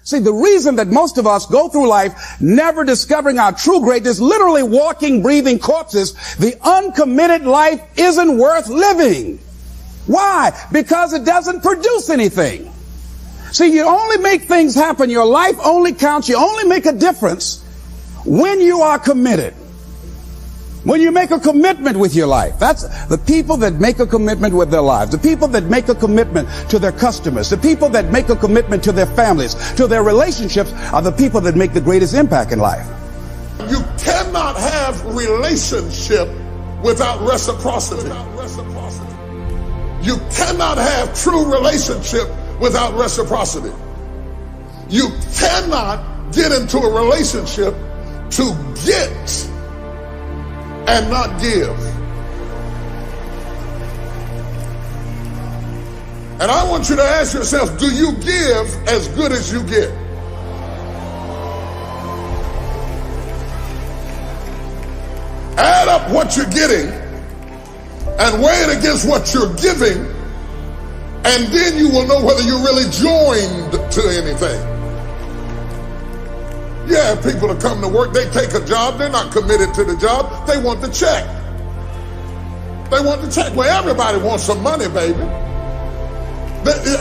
See, the reason that most of us go through life never discovering our true greatness, literally walking, breathing corpses, the uncommitted life isn't worth living. Why? Because it doesn't produce anything. See, you only make things happen. Your life only counts. You only make a difference when you are committed. When you make a commitment with your life. That's the people that make a commitment with their lives. The people that make a commitment to their customers. The people that make a commitment to their families, to their relationships, are the people that make the greatest impact in life. You cannot have relationship without reciprocity. You cannot have true relationship without reciprocity. You cannot get into a relationship to get and not give. And I want you to ask yourself, do you give as good as you get? Add up what you're getting and weigh it against what you're giving, and then you will know whether you're really joined to anything. Yeah, people that come to work, they take a job, they're not committed to the job, they want the check. They want the check. Well, everybody wants some money, baby.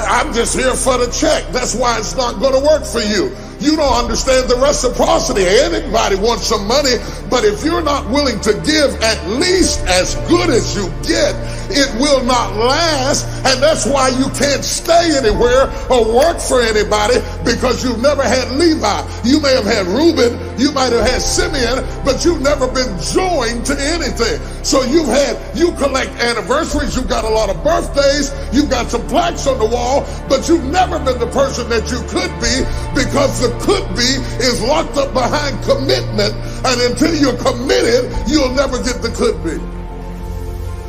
I'm just here for the check. That's why it's not going to work for you. You don't understand the reciprocity. Anybody wants some money, but if you're not willing to give at least as good as you get, it will not last. And that's why you can't stay anywhere or work for anybody, because you've never had Levi. You may have had Reuben, you might have had Simeon, but you've never been joined to anything. So you collect anniversaries, you've got a lot of birthdays, you've got some plaques on the wall, but you've never been the person that you could be, because the could be is locked up behind commitment, and until you're committed, you'll never get the could be.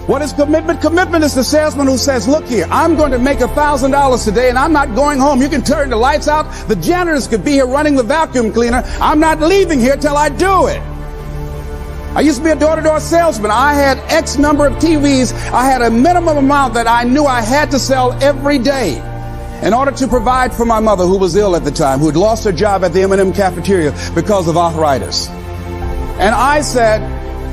What is commitment? Commitment is the salesman who says, look here, I'm going to make $1,000 today and I'm not going home. You can turn the lights out. The janitors could be here running the vacuum cleaner. I'm not leaving here till I do it. I used to be a door-to-door salesman. I had X number of TVs. I had a minimum amount that I knew I had to sell every day in order to provide for my mother, who was ill at the time, who had lost her job at the M&M cafeteria because of arthritis. And I said,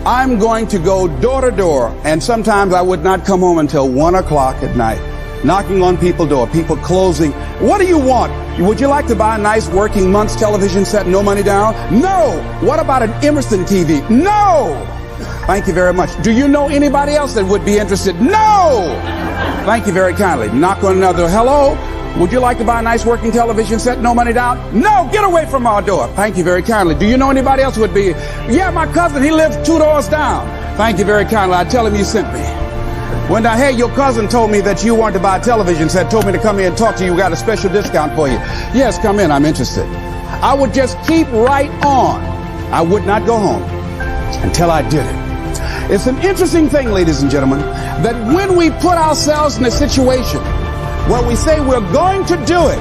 I'm going to go door to door, and sometimes I would not come home until 1 o'clock at night, knocking on people's door, people closing. What do you want? Would you like to buy a nice working month's television set, no money down? No. What about an Emerson TV? No. Thank you very much. Do you know anybody else that would be interested? No. Thank you very kindly. Knock on another. Hello. Would you like to buy a nice working television set, no money down? No, get away from our door. Thank you very kindly. Do you know anybody else who would be? Yeah, my cousin, he lives 2 doors down. Thank you very kindly. I tell him you sent me. When I heard your cousin told me that you wanted to buy a television set, told me to come here and talk to you, got a special discount for you. Yes, come in, I'm interested. I would just keep right on. I would not go home until I did it. It's an interesting thing, ladies and gentlemen, that when we put ourselves in a situation where we say we're going to do it,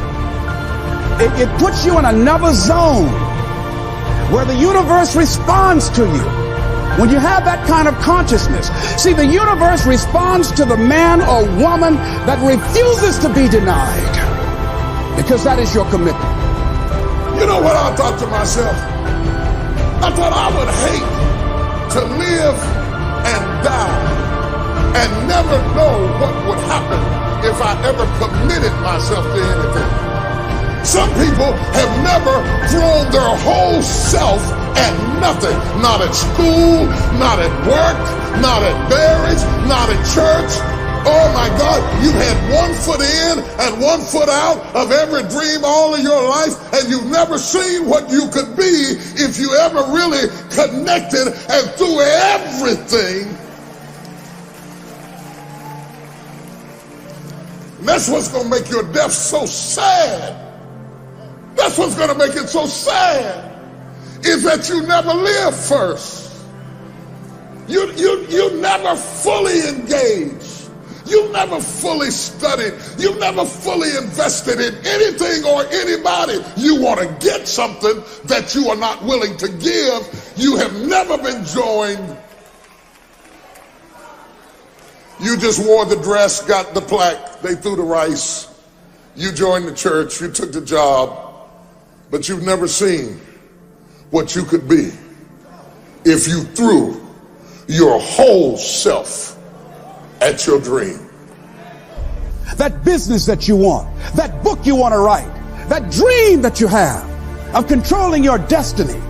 it puts you in another zone where the universe responds to you. When you have that kind of consciousness, see, the universe responds to the man or woman that refuses to be denied, because that is your commitment. You know what I thought to myself? I thought I would hate to live and die and never know what would happen if I ever committed myself to anything. Some people have never thrown their whole self at nothing. Not at school, not at work, not at marriage, not at church. Oh my God, you've had 1 foot in and 1 foot out of every dream all of your life, and you've never seen what you could be if you ever really connected and threw everything. And that's what's going to make your death so sad. That's what's going to make it so sad, is that you never live first. You never fully engaged. You never fully studied. You never fully invested in anything or anybody. You want to get something that you are not willing to give. You have never been joined. You just wore the dress, got the plaque, they threw the rice. You joined the church, you took the job. but you've never seen what you could be if you threw your whole self at your dream. That business that you want, that book you want to write, that dream that you have of controlling your destiny,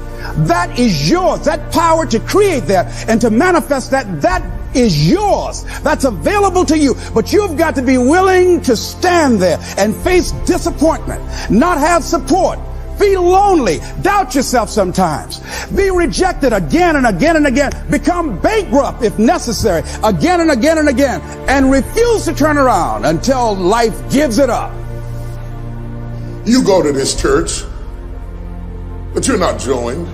that is yours. That power to create that and to manifest that is yours. That's available to you. But you've got to be willing to stand there and face disappointment, not have support, feel lonely, doubt yourself sometimes, be rejected again and again and again, become bankrupt if necessary, again and again and again, and refuse to turn around until life gives it up. You go to this church, but you're not joined.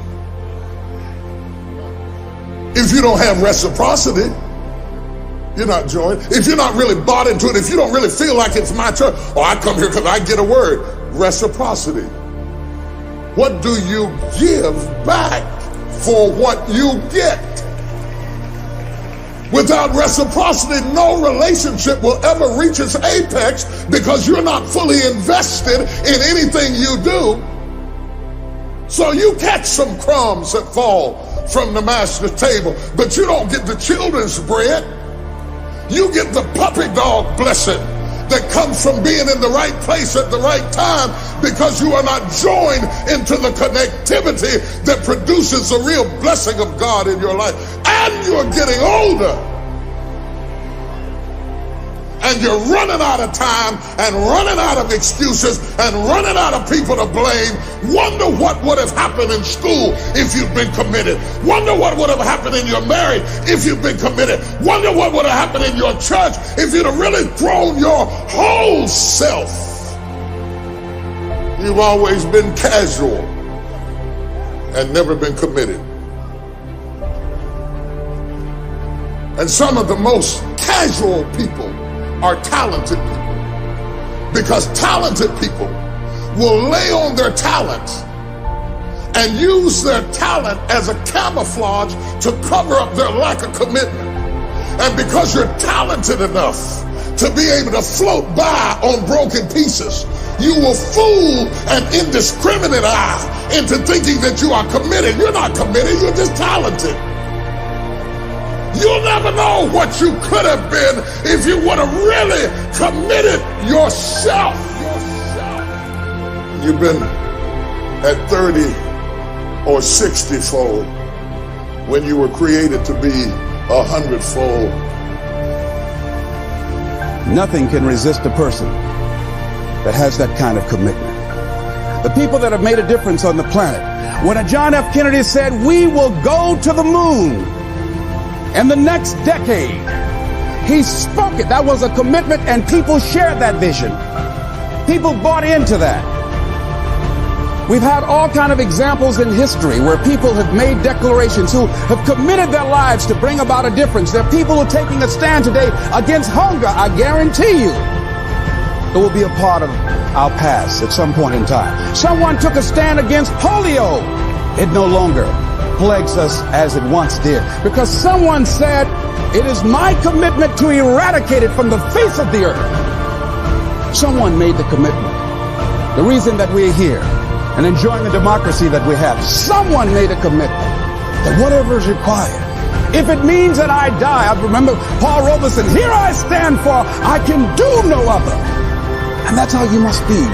If you don't have reciprocity, you're not joined. If you're not really bought into it, if you don't really feel like it's my church, or I come here because I get a word, reciprocity. What do you give back for what you get? Without reciprocity, no relationship will ever reach its apex because you're not fully invested in anything you do. So you catch some crumbs that fall from the master's table, but you don't get the children's bread. You get the puppy dog blessing that comes from being in the right place at the right time because you are not joined into the connectivity that produces the real blessing of God in your life. And you're getting older. And you're running out of time and running out of excuses and running out of people to blame. Wonder what would have happened in school if you'd been committed. Wonder what would have happened in your marriage if you'd been committed. Wonder what would have happened in your church if you'd have really thrown your whole self. You've always been casual and never been committed. And some of the most casual people are talented people, because talented people will lay on their talent and use their talent as a camouflage to cover up their lack of commitment. And because you're talented enough to be able to float by on broken pieces, you will fool an indiscriminate eye into thinking that you are committed. You're not committed, you're just talented. You'll never know what you could have been if you would have really committed yourself. You've been at 30 or 60-fold when you were created to be 100-fold. Nothing can resist a person that has that kind of commitment. The people that have made a difference on the planet. When John F. Kennedy said, "We will go to the moon in the next decade," he spoke it. That was a commitment, and people shared that vision. People bought into that. We've had all kind of examples in history where people have made declarations, who have committed their lives to bring about a difference. There are people who are taking a stand today against hunger. I guarantee you it will be a part of our past at some point in time. Someone took a stand against polio. It no longer plagues us as it once did, because someone said, "It is my commitment to eradicate it from the face of the earth." Someone made the commitment. The reason that we're here and enjoying the democracy that we have, someone made a commitment that whatever is required, if it means that I die. I remember Paul Robeson, "Here I stand, for I can do no other." And that's how you must be.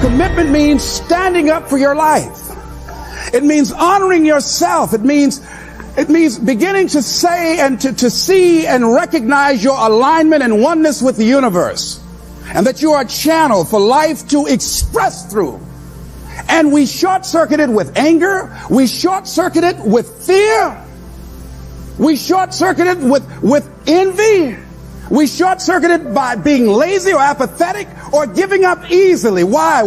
Commitment means standing up for your life. It means honoring yourself. It means beginning to say and to see and recognize your alignment and oneness with the universe, and that you are a channel for life to express through. And we short-circuit it with anger. We short-circuit it with fear. We short-circuit it with envy. We short-circuit it by being lazy or apathetic or giving up easily. Why?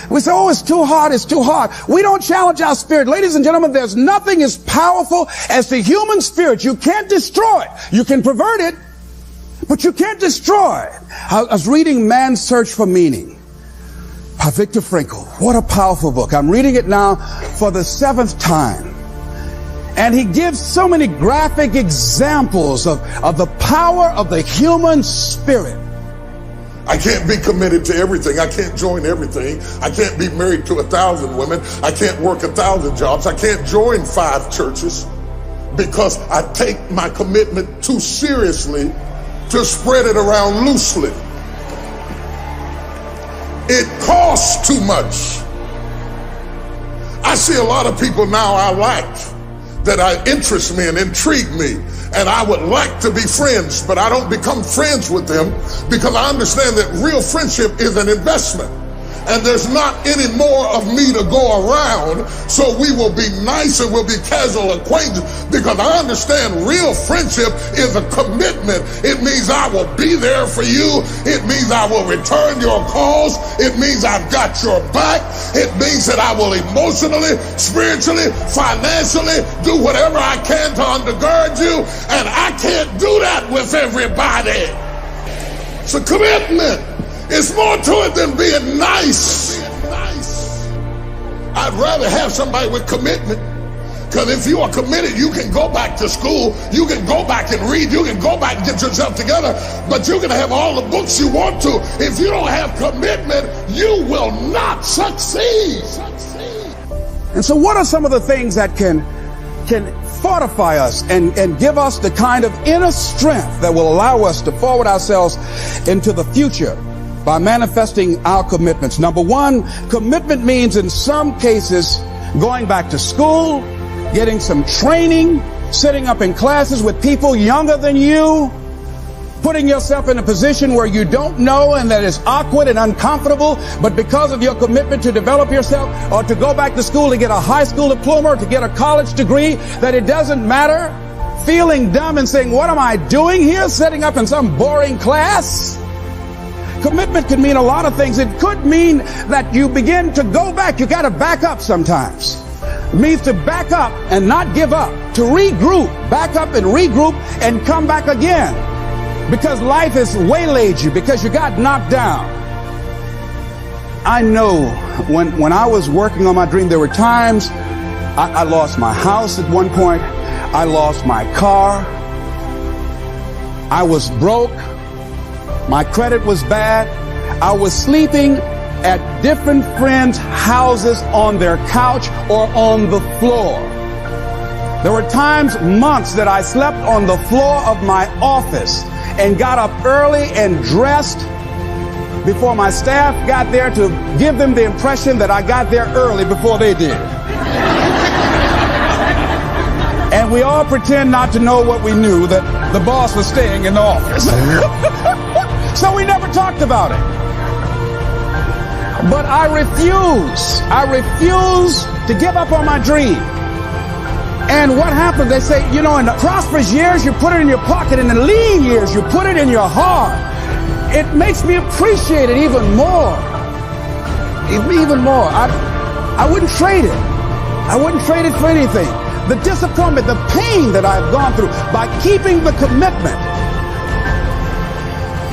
We say, "Oh, it's too hard, it's too hard." We don't challenge our spirit. Ladies and gentlemen, there's nothing as powerful as the human spirit. You can't destroy it. You can pervert it, but you can't destroy it. I was reading Man's Search for Meaning by Viktor Frankl. What a powerful book. I'm reading it now for the 7th time. And he gives so many graphic examples of the power of the human spirit. I can't be committed to everything. I can't join everything. I can't be married to 1,000 women. I can't work 1,000 jobs. I can't join 5 churches because I take my commitment too seriously to spread it around loosely. It costs too much. I see a lot of people now I like that interest me and intrigue me, and I would like to be friends, but I don't become friends with them because I understand that real friendship is an investment. And there's not any more of me to go around, so we will be nice and we'll be casual acquaintances because I understand real friendship is a commitment. It means I will be there for you. It means I will return your calls. It means I've got your back. It means that I will emotionally, spiritually, financially do whatever I can to undergird you, and I can't do that with everybody. It's a commitment. It's more to it than being nice. I'd rather have somebody with commitment. Because if you are committed, you can go back to school. You can go back and read. You can go back and get yourself together. But you can have all the books you want to. If you don't have commitment, you will not succeed. And so what are some of the things that can fortify us and give us the kind of inner strength that will allow us to forward ourselves into the future by manifesting our commitments? Number one, commitment means in some cases going back to school, getting some training, sitting up in classes with people younger than you, putting yourself in a position where you don't know and that is awkward and uncomfortable, but because of your commitment to develop yourself or to go back to school to get a high school diploma or to get a college degree, that it doesn't matter, feeling dumb and saying, what am I doing here, sitting up in some boring class? Commitment can mean a lot of things. It could mean that you begin to go back. You got to back up sometimes. It means to back up and not give up, to regroup, back up and regroup and come back again because life has waylaid you, because you got knocked down. I know when I was working on my dream, there were times I lost my house at one point. I lost my car. I was broke. My credit was bad. I was sleeping at different friends' houses on their couch or on the floor. There were times, months, that I slept on the floor of my office and got up early and dressed before my staff got there to give them the impression that I got there early before they did. And we all pretend not to know what we knew, that the boss was staying in the office. So we never talked about it. But I refuse to give up on my dream. And what happened? They say, in the prosperous years, you put it in your pocket. In the lean years, you put it in your heart. It makes me appreciate it even more. Even more. I wouldn't trade it. I wouldn't trade it for anything. The disappointment, the pain that I've gone through by keeping the commitment.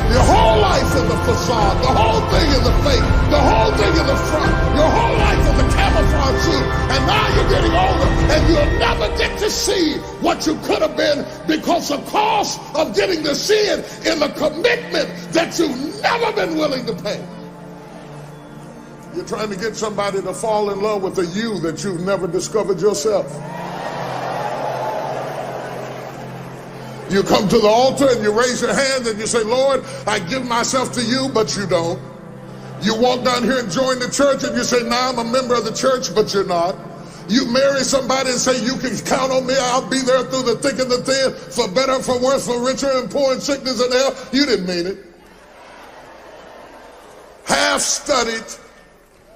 Your whole life is the facade. The whole thing is the fake. The whole thing is the front. Your whole life is the camouflage suit. And now you're getting older and you'll never get to see what you could have been because the cost of getting to see it in the commitment that you've never been willing to pay. You're trying to get somebody to fall in love with a you that you've never discovered yourself. You come to the altar and you raise your hand and you say, Lord, I give myself to you, but you don't. You walk down here and join the church and you say, now I'm a member of the church, but you're not. You marry somebody and say, you can count on me. I'll be there through the thick and the thin, for better, for worse, for richer and poor, in sickness and health. You didn't mean it. Half studied,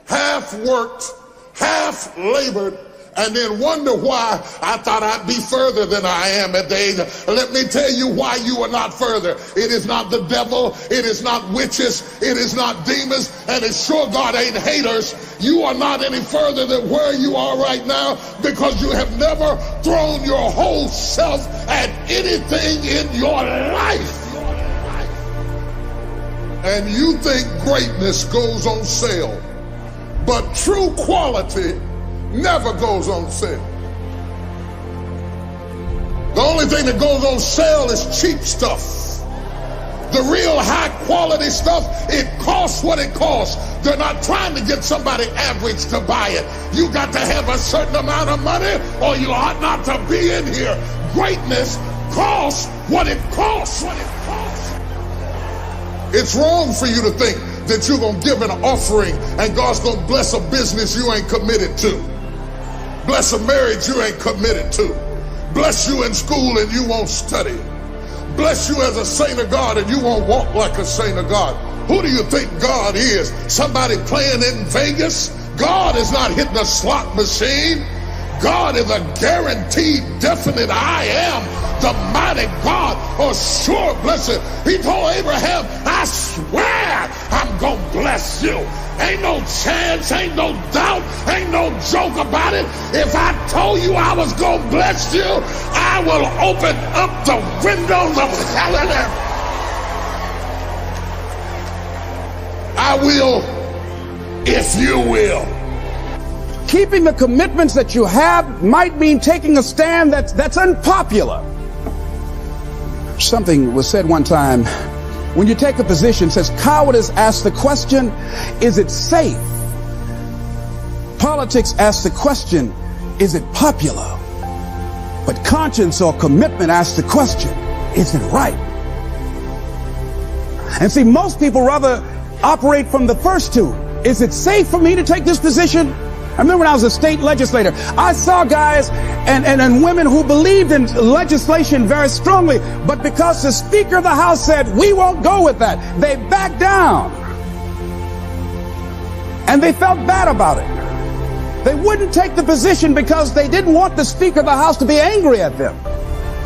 half worked, half labored, and then wonder why I thought I'd be further than I am at the age. Let me tell you why you are not further. It is not the devil. It is not witches. It is not demons. And it's sure God ain't haters. You are not any further than where you are right now because you have never thrown your whole self at anything in your life. And you think greatness goes on sale. But true quality never goes on sale. The only thing that goes on sale is cheap stuff. The real high quality stuff, it costs what it costs. They're not trying to get somebody average to buy it. You got to have a certain amount of money or you ought not to be in here. Greatness costs what it costs. It's wrong for you to think that you're going to give an offering and God's going to bless a business you ain't committed to. Bless a marriage you ain't committed to. Bless you in school and you won't study. Bless you as a saint of God and you won't walk like a saint of God. Who do you think God is? Somebody playing in Vegas? God is not hitting a slot machine. God is a guaranteed, definite I am, the mighty God, a sure blessing. He told Abraham, I swear I'm going to bless you. Ain't no chance, ain't no doubt, ain't no joke about it. If I told you I was going to bless you, I will open up the windows of heaven. I will, if you will. Keeping the commitments that you have might mean taking a stand that's unpopular. Something was said one time. When you take a position, it says cowardice asks the question, is it safe? Politics asks the question, is it popular? But conscience or commitment asks the question, is it right? And see, most people rather operate from the first two. Is it safe for me to take this position? I remember when I was a state legislator, I saw guys and women who believed in legislation very strongly, but because the Speaker of the House said, we won't go with that, they backed down. And they felt bad about it. They wouldn't take the position because they didn't want the Speaker of the House to be angry at them.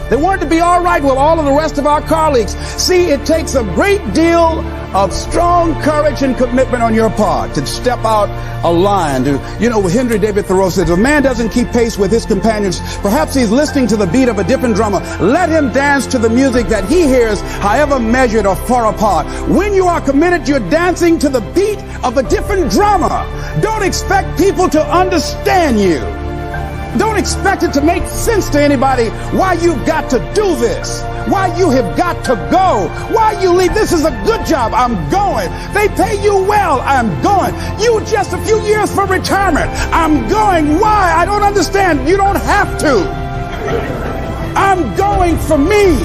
They wanted to be all right with all of the rest of our colleagues. See, it takes a great deal of strong courage and commitment on your part to step out a line. Henry David Thoreau says, if a man doesn't keep pace with his companions, perhaps he's listening to the beat of a different drummer. Let him dance to the music that he hears, however measured or far apart. When you are committed, you're dancing to the beat of a different drummer. Don't expect people to understand you. Don't expect it to make sense to anybody why you've got to do this, why you have got to go, why you leave. This is a good job. I'm going. They pay you well. I'm going. You just a few years for retirement. I'm going. Why? I don't understand. You don't have to. I'm going for me.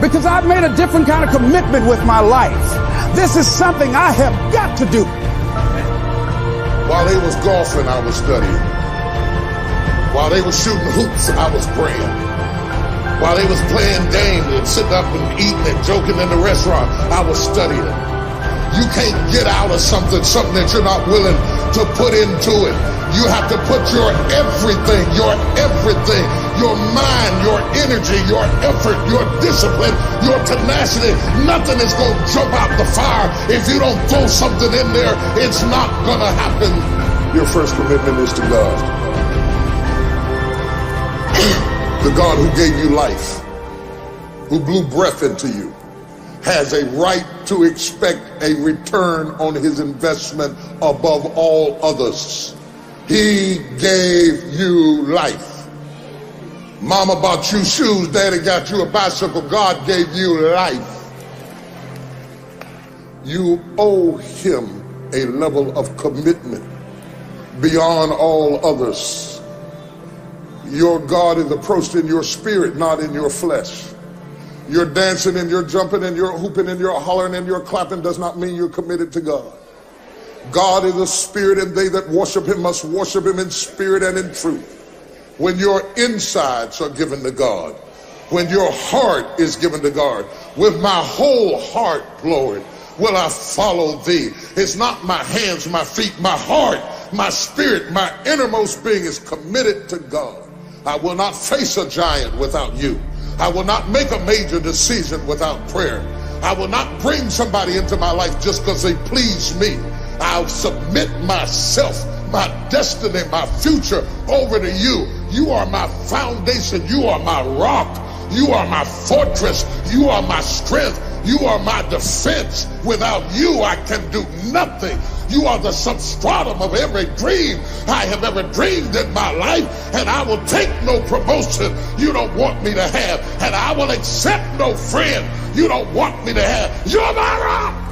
Because I've made a different kind of commitment with my life. This is something I have got to do. While they was golfing, I was studying. While they was shooting hoops, I was praying. While they was playing games and sitting up and eating and joking in the restaurant, I was studying. You can't get out of something that you're not willing to put into it. You have to put your everything, your mind, your energy, your effort, your discipline, your tenacity. Nothing is going to jump out the fire. If you don't throw something in there, it's not going to happen. Your first commitment is to God. The God who gave you life, who blew breath into you, has a right to expect a return on his investment above all others. He gave you life. Mama bought you shoes, daddy got you a bicycle, God gave you life. You owe him a level of commitment beyond all others. Your God is approached in your spirit, not in your flesh. You're dancing and you're jumping and you're hooping and you're hollering and you're clapping does not mean you're committed to God. God is a spirit, and they that worship him must worship him in spirit and in truth. When your insides are given to God, when your heart is given to God, with my whole heart, Lord, will I follow thee. It's not my hands, my feet, my heart, my spirit, my innermost being is committed to God. I will not face a giant without you. I will not make a major decision without prayer. I will not bring somebody into my life just because they please me. I'll submit myself, my destiny, my future over to you. You are my foundation. You are my rock. You are my fortress. You are my strength. You are my defense. Without you, I can do nothing. You are the substratum of every dream I have ever dreamed in my life, and I will take no promotion you don't want me to have, and I will accept no friend you don't want me to have. You're my rock.